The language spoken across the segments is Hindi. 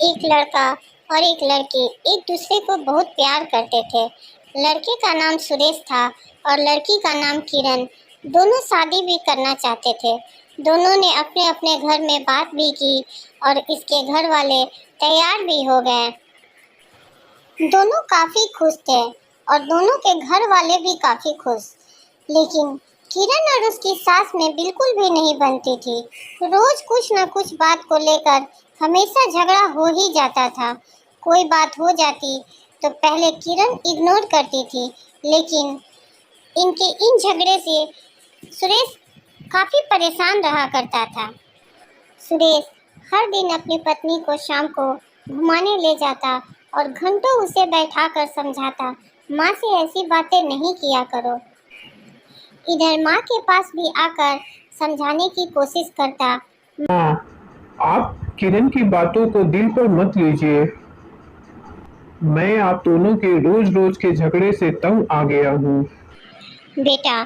एक लड़का और एक लड़की एक दूसरे को बहुत प्यार करते थे। लड़के का नाम सुरेश था और लड़की का नाम किरण। दोनों शादी भी करना चाहते थे। दोनों ने अपने अपने घर में बात भी की और इसके घर वाले तैयार भी हो गए। दोनों काफ़ी खुश थे और दोनों के घर वाले भी काफ़ी खुश। लेकिन किरण और उसकी सास में बिल्कुल भी नहीं बनती थी। रोज कुछ न कुछ बात को लेकर हमेशा झगड़ा हो ही जाता था। कोई बात हो जाती तो पहले किरण इग्नोर करती थी, लेकिन इनके इन झगड़े से सुरेश काफ़ी परेशान रहा करता था। सुरेश हर दिन अपनी पत्नी को शाम को घुमाने ले जाता और घंटों उसे बैठाकर समझाता, माँ से ऐसी बातें नहीं किया करो। इधर माँ के पास भी आकर समझाने की कोशिश करता। माँ, आप किरण की बातों को दिल पर मत लीजिए। मैं आप दोनों के रोज रोज के झगड़े से तंग आ गया हूँ। बेटा,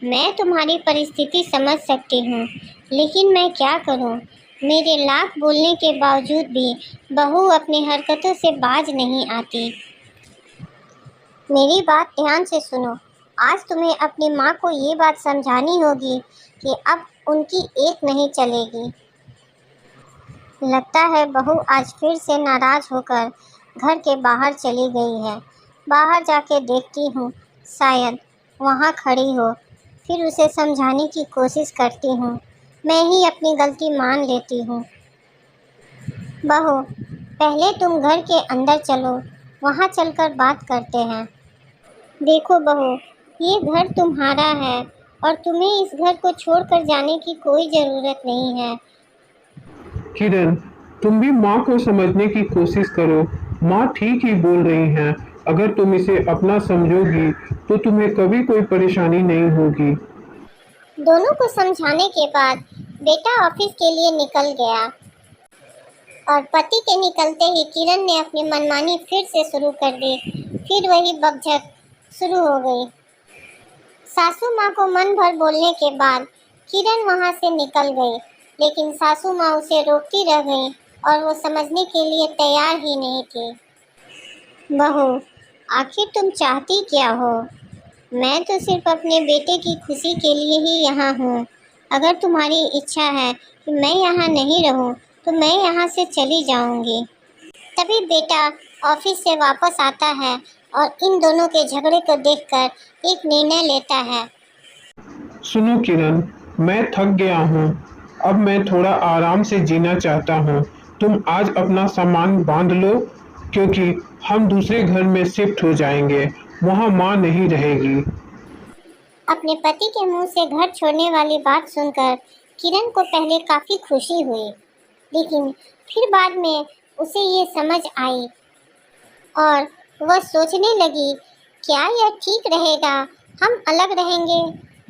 मैं तुम्हारी परिस्थिति समझ सकती हूँ, लेकिन मैं क्या करूँ। मेरे लाख बोलने के बावजूद भी बहू अपनी हरकतों से बाज नहीं आती। मेरी बात ध्यान से सुनो। आज तुम्हें अपनी माँ को ये बात समझानी होगी कि अब उनकी एक नहीं चलेगी। लगता है बहू आज फिर से नाराज होकर घर के बाहर चली गई है। बाहर जाके देखती हूँ, शायद वहाँ खड़ी हो। फिर उसे समझाने की कोशिश करती हूँ। मैं ही अपनी गलती मान लेती हूँ। बहू, पहले तुम घर के अंदर चलो, वहाँ चलकर बात करते हैं। देखो बहू, ये घर तुम्हारा है और तुम्हें इस घर को छोड़कर जाने की कोई ज़रूरत नहीं है। किरण, तुम भी माँ को समझने की कोशिश करो। माँ ठीक ही बोल रही हैं। अगर तुम इसे अपना समझोगी तो तुम्हें कभी कोई परेशानी नहीं होगी। दोनों को समझाने के बाद बेटा ऑफिस के लिए निकल गया और पति के निकलते ही किरण ने अपनी मनमानी फिर से शुरू कर दी। फिर वही बकझक शुरू हो गई। सासू माँ को मन भर बोलने के बाद किरण वहाँ से निकल गई, लेकिन सासू माँ उसे रोकती रह गई और वो समझने के लिए तैयार ही नहीं थी। बहू, आखिर तुम चाहती क्या हो? मैं तो सिर्फ अपने बेटे की खुशी के लिए ही यहाँ हूँ। अगर तुम्हारी इच्छा है कि मैं यहाँ नहीं रहूँ तो मैं यहाँ से चली जाऊँगी। तभी बेटा ऑफिस से वापस आता है और इन दोनों के झगड़े को देखकर एक निर्णय लेता है। सुनो किरण, मैं थक गया हूँ। अब मैं थोड़ा आराम से जीना चाहता हूँ। तुम आज अपना सामान बांध लो, क्योंकि हम दूसरे घर में शिफ्ट हो जाएंगे। वहाँ माँ नहीं रहेगी। अपने पति के मुंह से घर छोड़ने वाली बात सुनकर किरण को पहले काफ़ी खुशी हुई, लेकिन फिर बाद में उसे ये समझ आई और वह सोचने लगी, क्या यह ठीक रहेगा? हम अलग रहेंगे।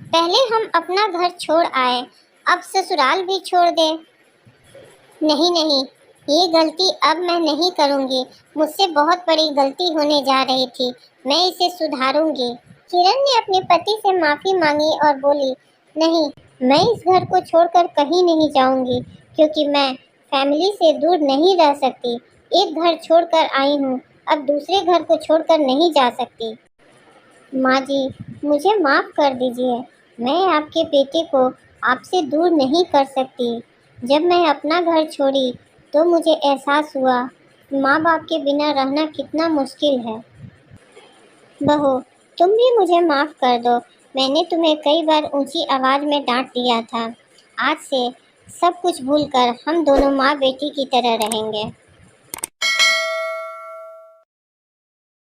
पहले हम अपना घर छोड़ आए, अब ससुराल भी छोड़ दें। नहीं नहीं, ये गलती अब मैं नहीं करूँगी। मुझसे बहुत बड़ी गलती होने जा रही थी। मैं इसे सुधारूँगी। किरण ने अपने पति से माफ़ी मांगी और बोली, नहीं, मैं इस घर को छोड़कर कहीं नहीं जाऊँगी, क्योंकि मैं फैमिली से दूर नहीं रह सकती। एक घर छोड़कर आई हूँ, अब दूसरे घर को छोड़कर नहीं जा सकती। माँ जी, मुझे माफ़ कर दीजिए। मैं आपके बेटे को आपसे दूर नहीं कर सकती। जब मैं अपना घर छोड़ी तो मुझे एहसास हुआ माँ बाप के बिना रहना कितना मुश्किल है। बहू, तुम भी मुझे माफ़ कर दो। मैंने तुम्हें कई बार ऊंची आवाज़ में डांट दिया था। आज से सब कुछ भूलकर हम दोनों माँ बेटी की तरह रहेंगे।